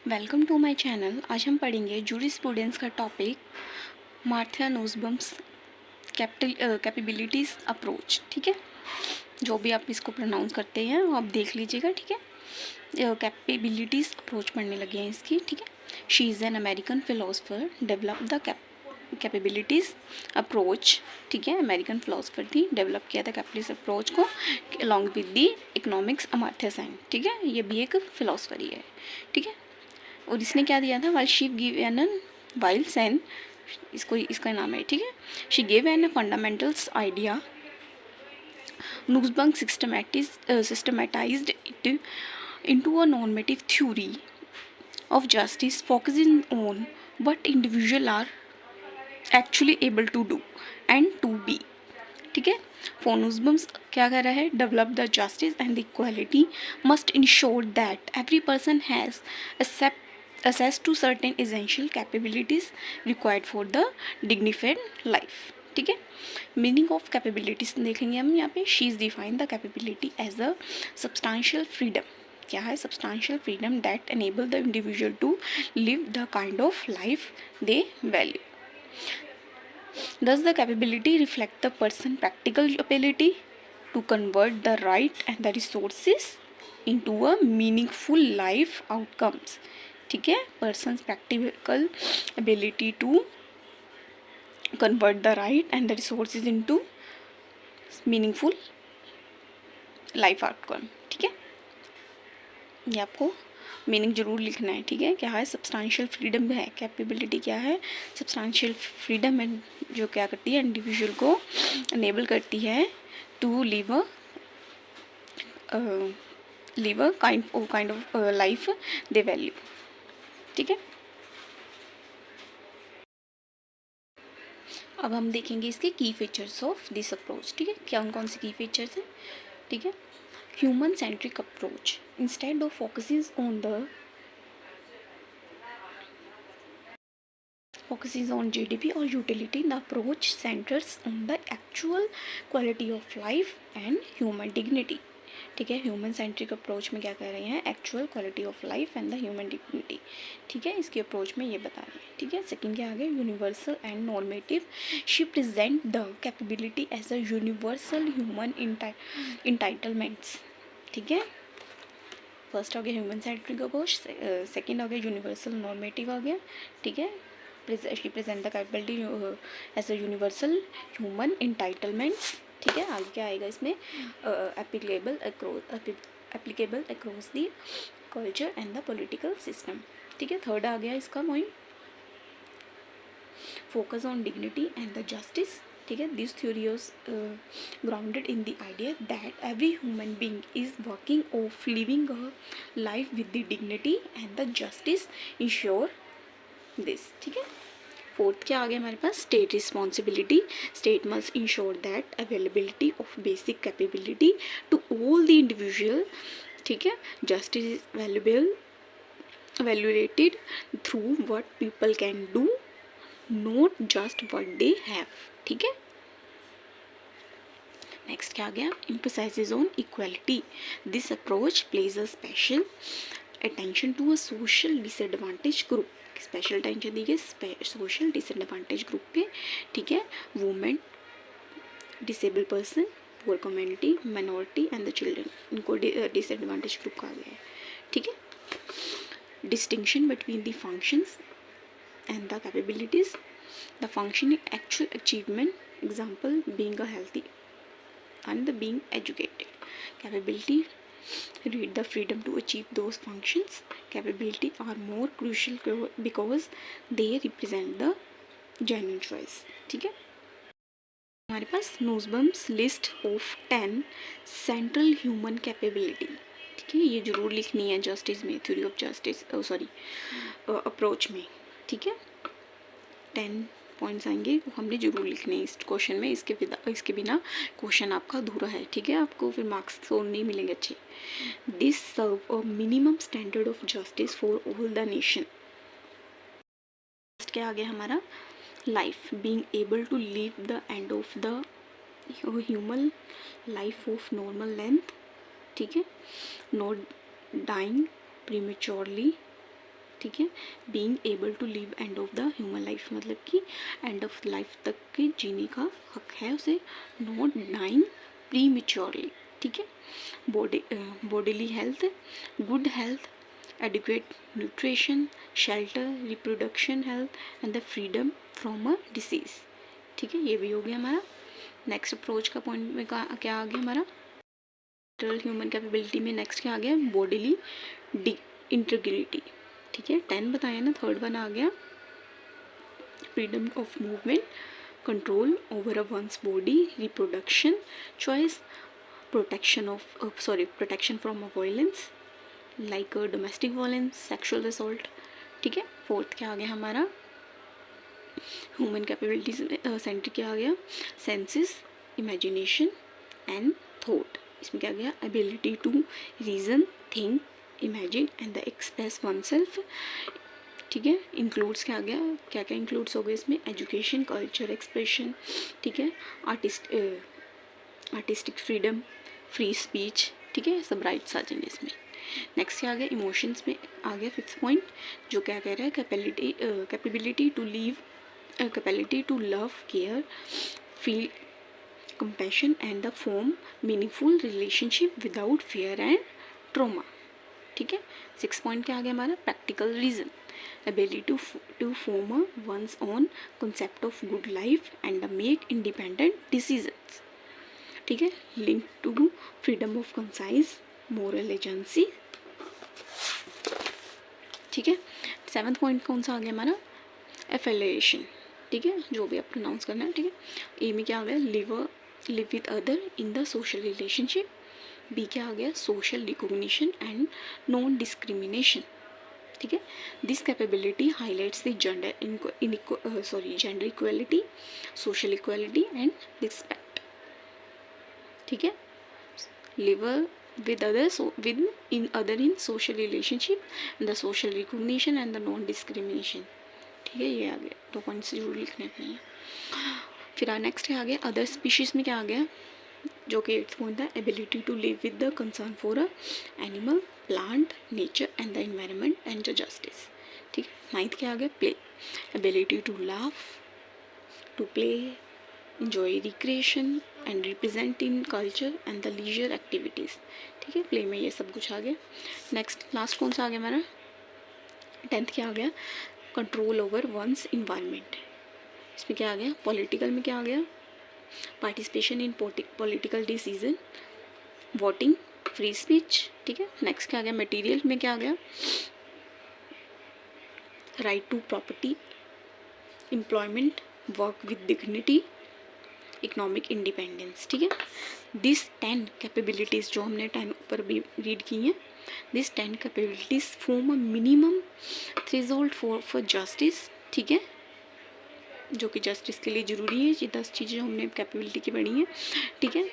Welcome to my channel. आज हम पढ़ेंगे जूरिस्प्रूडेंस का टॉपिक मार्था नुसबाम्स कैपेबिलिटीज़ अप्रोच। ठीक है, जो भी आप इसको प्रोनाउंस करते हैं वो आप देख लीजिएगा। ठीक है, कैपेबिलिटीज़ अप्रोच पढ़ने लगे हैं इसकी। ठीक है, she is an American philosopher develop the capabilities approach. ठीक है, अमेरिकन फिलोसफर थी, डेवलप किया था कैपेबिलिटीज अप्रोच को along with the economics Amartya Sen. ठीक है, ये भी एक फिलोसफर ही है। ठीक है, और इसने क्या दिया था, while she give an while Sen, इसका नाम है। ठीक है, she give an fundamentals idea, Nussbaum systematized it into a normative theory of justice focusing on what individuals are actually able to do and to be. ठीक है, for Nussbaum क्या कर रहा है, develop the justice and the equality must ensure that every person has access to certain essential capabilities required for the dignified life. ठीक है, meaning of capabilities देखेंगे हम यहाँ पे। She is define the capability as a substantial freedom. क्या है substantial freedom? That enable the individual to live the kind of life they value. Does the capability reflect the person's practical ability to convert the right and the resources into a meaningful life outcomes? ठीक है, person's practical ability to convert the right and the resources into meaningful life outcome. ठीक है, ये आपको meaning ज़रूर लिखना है। ठीक है, क्या है सब्सटेंशियल फ्रीडम है, कैपेबिलिटी क्या है, सब्सटेंशियल फ्रीडम है जो क्या करती है, इंडिविजुअल को अनेबल करती है to live a kind of life they value. ठीक है, अब हम देखेंगे इसके की फीचर्स ऑफ दिस अप्रोच। ठीक है, क्या कौन से की फीचर्स हैं। ठीक है, human centric approach instead of focuses on the focuses on GDP or utility, the approach centers on the actual quality of life and human dignity. ठीक है, ह्यूमन सेंट्रिक अप्रोच में क्या कह रहे हैं, actual quality of life and the human dignity. ठीक है, इसके अप्रोच में ये बता रहे हैं। ठीक है, सेकंड क्या आगे, universal and normative, she present the capability as a universal human entitlements. ठीक है, फर्स्ट आ गया ह्यूमन सेंट्रिक अप्रोच, सेकंड आ गया यूनिवर्सल नॉर्मेटिव आ गया। ठीक है, she present the capability as a universal human entitlements. ठीक है, आगे क्या आएगा इसमें, applicable across the culture and the political system. ठीक है, थर्ड आ गया इसका point, focus on dignity and the justice. ठीक है, this theory is grounded in the idea that every human being is working of living a life with the dignity and the justice ensure this. ठीक है, fourth क्या आ गया हमारे पास, state responsibility, state must ensure that availability of basic capability to all the individual. ठीक है, justice is valuated through what people can do, not just what they have. ठीक है, नेक्स्ट क्या आ गया, emphasizes on equality. This approach plays a special attention to a social disadvantaged group. Special attention दी गई social disadvantage group पे। ठीक है, women, disable person, poor community, minority and the children, इनको डिसएडवांटेज ग्रुप कहा गया है। ठीक है, distinction between the functions and the capabilities, the function actual achievement, example being a healthy and the being educated. Capability, read the freedom to achieve those functions. Capability are more crucial because they represent the genuine choice. ठीक है, हमारे पास Nussbaum's list of 10 central human capability. ठीक है, ये जरूर लिखनी है जस्टिस में, थ्योरी ऑफ जस्टिस अप्रोच में। ठीक है, 10 पॉइंट्स आएंगे, हमने जरूर लिखने हैं इस क्वेश्चन में, इसके बिना क्वेश्चन आपका अधूरा है। ठीक है, आपको फिर मार्क्स तो नहीं मिलेंगे अच्छे। This serve a minimum standard of justice for all the nation. क्या आ गया हमारा, life, being able to live the end of the human life of normal length. ठीक है, नॉट डाइंग प्रीमेच्योरली। ठीक है। Being able to live end of the human life, मतलब कि एंड ऑफ लाइफ तक के जीने का हक है उसे, नॉट डाइंग प्रीमेच्योरली, ठीक है। Bodily health, good health, adequate nutrition, shelter, reproduction health and the freedom from a disease, ठीक है। ये भी हो गया हमारा। नेक्स्ट अप्रोच का पॉइंट में क्या आ गया हमारा, ह्यूमन कैपेबिलिटी में नेक्स्ट क्या आ गया, बॉडीली इंटीग्रिटी, ठीक है। 10 बताया ना, थर्ड वन आ गया freedom of movement, control over a one's body, reproduction choice, protection from a violence like domestic violence, sexual assault, ठीक है। फोर्थ क्या आ गया हमारा, ह्यूमन कैपेबिलिटीज सेंटर क्या आ गया, सेंसेस, इमेजिनेशन एंड थॉट। इसमें क्या गया, ability to reason, think, imagine and the express one self, ठीक है। इंक्लूड्स क्या आ गया, क्या क्या इंक्लूड्स हो गए इसमें, एजुकेशन, कल्चर एक्सप्रेशन, ठीक है, आर्टिस्टिक फ्रीडम, फ्री स्पीच, ठीक है, सब राइट्स आ जाएंगे इसमें। नेक्स्ट क्या आ गया, इमोशंस में आ गया फिफ्थ पॉइंट, जो क्या कह रहा है, capability to live, capability to love, care, feel compassion and the form meaningful relationship without fear and trauma, ठीक है। 6 पॉइंट क्या आ गया हमारा, practical reason, ability to form a one's own concept of good life and make independent decisions, ठीक है। Link to freedom of conscience, moral agency, ठीक है। 7th पॉइंट कौन सा आ गया हमारा, एफिलिएशन, ठीक है, जो भी आप प्रोनाउंस करना है, ठीक है। ए में क्या आ गया, live with other in the social relationship, B क्या आ गया, social recognition and non discrimination, ठीक है। This capability highlights the gender equality, social equality and respect, ठीक है। Live with others, in social relationship and the social recognition and the non discrimination, ठीक है। ये आ गया, 2 पॉइंट्स जरूर लिखने हैं। फिर नेक्स्ट आ गया अदर स्पीशीज़ में क्या आ गया, जो कि 8th पॉइंट था, ability to live with the concern for a animal, plant, nature and the environment and the justice, ठीक है। 9th क्या आ गया, play, ability to laugh, to play, enjoy recreation and represent in culture and the leisure activities, ठीक है। Play में ये सब कुछ आ गया। नेक्स्ट लास्ट कौन सा आ गया हमारा, 10th क्या आ गया, कंट्रोल ओवर वंस इन्वायरमेंट, इसमें क्या आ गया, पॉलिटिकल में क्या आ गया, participation in political decision, voting, free speech, ठीक है। नेक्स्ट क्या आ गया, मटेरियल में क्या आ गया, right to property, employment, work with dignity, economic independence, ठीक है। दिस 10 कैपेबिलिटीज़ जो हमने 10 ऊपर भी रीड की हैं, this 10 capabilities form a minimum threshold for justice, ठीक है, जो कि जस्टिस के लिए ज़रूरी है। ये 10 चीज़ें हमने कैपेबिलिटी की पढ़ी हैं, ठीक है।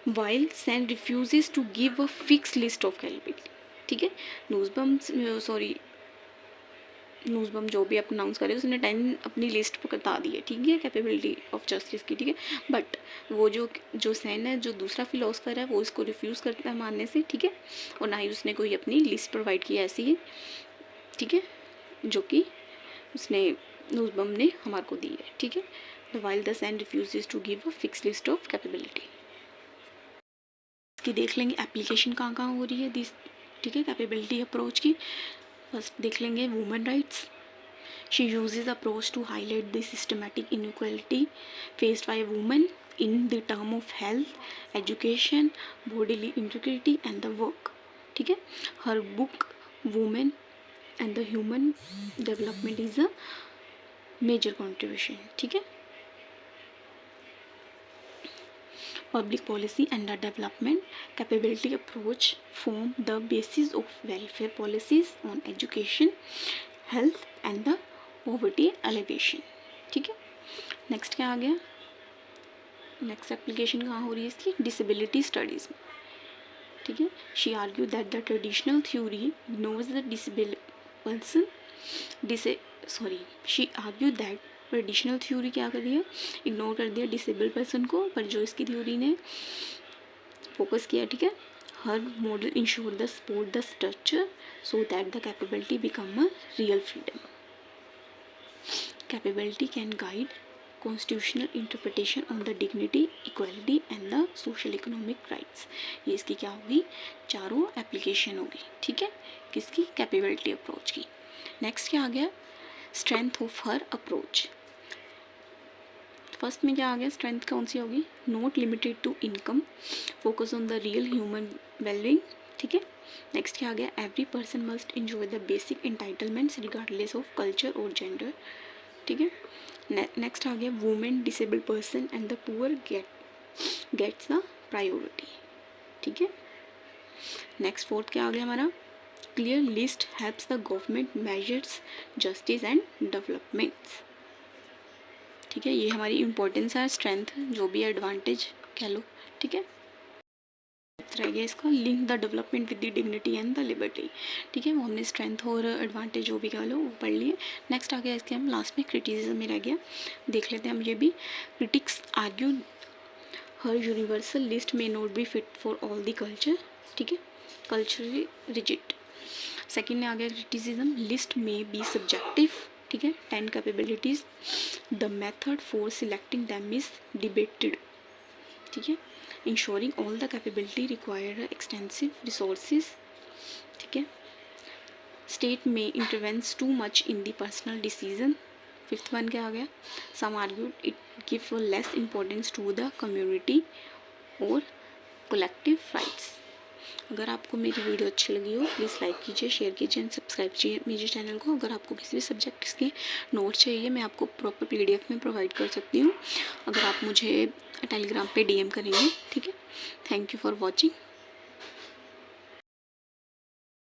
While Sen refuses to give a fix list of capability, ठीक है। न्यूज़बम जो भी आप अनाउंस करे उसने 10 अपनी लिस्ट पर बता दी है, ठीक है, कैपेबिलिटी ऑफ जस्टिस की, ठीक है। बट वो जो सैन है, जो दूसरा फिलोसफर है, वो इसको रिफ्यूज़ करता है मानने से, ठीक है, और ना ही उसने कोई अपनी लिस्ट प्रोवाइड की ऐसी है, ठीक है, जो कि उसने न्यूज़बम ने हमारे को दी है, ठीक है। The while the Sen refuses to give a fix list of capability, इसकी देख लेंगे एप्लीकेशन कहाँ कहाँ हो रही है दिस, ठीक है, कैपेबिलिटी अप्रोच की। फर्स्ट देख लेंगे women rights, she uses approach to highlight the systematic inequality faced by women in the term of health, education, bodily integrity and the work, ठीक है। Her book women and the human development is a major contribution, ठीक है। Public policy and the development capability approach form the basis of welfare policies on education, health and the poverty alleviation, ठीक है। Next क्या आ गया, next application कहाँ हो रही है इसकी, डिसेबिलिटी स्टडीज़ में, ठीक है। She argue that the traditional theory ignores the disable person, she argue that traditional theory क्या कर रही है, इग्नोर कर दिया डिसेबल पर्सन को, पर जो इसकी थ्योरी ने फोकस किया, ठीक है। Her model ensure the support the structure so that the capability become a real freedom. Capability can guide constitutional interpretation on the dignity, equality and the social economic rights. ये इसकी क्या होगी, चारों application होगी, ठीक है, किसकी, कैपेबिलिटी अप्रोच की. नेक्स्ट क्या आ गया, strength of her approach. First में क्या आ गया, स्ट्रेंथ कौन सी होगी, not limited to income, focus on the real human wellbeing, ठीक है. नेक्स्ट क्या आ गया, every person must enjoy the basic entitlements regardless of culture और जेंडर, ठीक है. नेक्स्ट आ गया, women, disabled person and the poor gets the priority, ठीक है. नेक्स्ट फोर्थ क्या आ गया हमारा, clear list helps the government measures justice and developments, ठीक है. ये हमारी इम्पोर्टेंस है, स्ट्रेंथ जो भी एडवांटेज कह लो, ठीक है. रह गया इसका, link the development with the dignity and the liberty, ठीक है. वो हमने स्ट्रेंथ और एडवांटेज जो भी कह लो वो पढ़ लिए. नेक्स्ट आ गया इसके हम लास्ट में क्रिटिसिज्म में रह गया, देख लेते हैं हम ये भी. Critics argue her universal list may not be fit for all the culture, ठीक है, कल्चरली रिजिड. सेकेंड में आ गया criticism, list may be subjective, ठीक है. 10 capabilities, the method for selecting them is debated, ठीक है. Ensuring all the capability require extensive resources, ठीक है. State may intervene too much in the personal decision. Fifth one क्या आ गया, some argued it give less importance to the community और collective rights. अगर आपको मेरी वीडियो अच्छी लगी हो प्लीज़ लाइक कीजिए, शेयर कीजिए एंड सब्सक्राइब कीजिए मेरे चैनल को. अगर आपको किसी भी सब्जेक्ट्स के नोट चाहिए मैं आपको प्रॉपर PDF में प्रोवाइड कर सकती हूँ, अगर आप मुझे टेलीग्राम पे DM करेंगे, ठीक है. Thank you for watching.